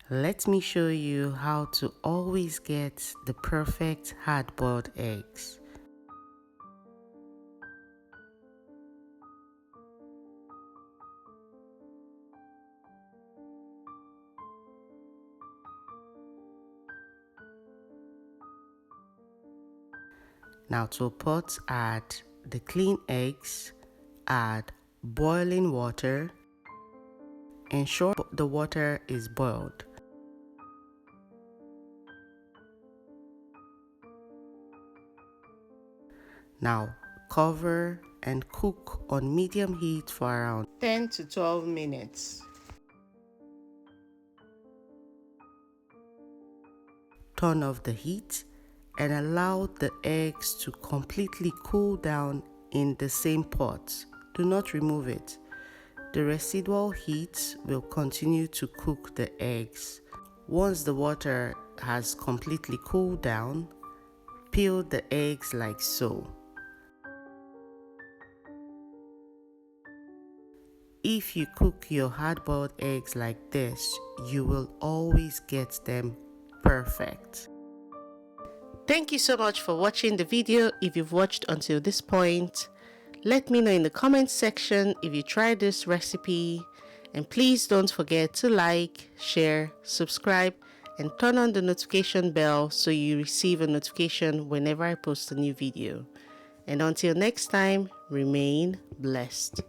Let me show you how to always get the perfect hard-boiled eggs. Now to a pot, add the clean eggs, add boiling water. Ensure the water is boiled. Now cover and cook on medium heat for around 10 to 12 minutes. Turn off the heat and allow the eggs to completely cool down in the same pot. Do not remove it. The residual heat will continue to cook the eggs. Once the water has completely cooled down, peel the eggs like so. If you cook your hard-boiled eggs like this, you will always get them perfect. Thank you so much for watching the video. If you've watched until this point, let me know in the comments section if you tried this recipe, and please don't forget to like, share, subscribe, and turn on the notification bell so you receive a notification whenever I post a new video. And until next time, remain blessed.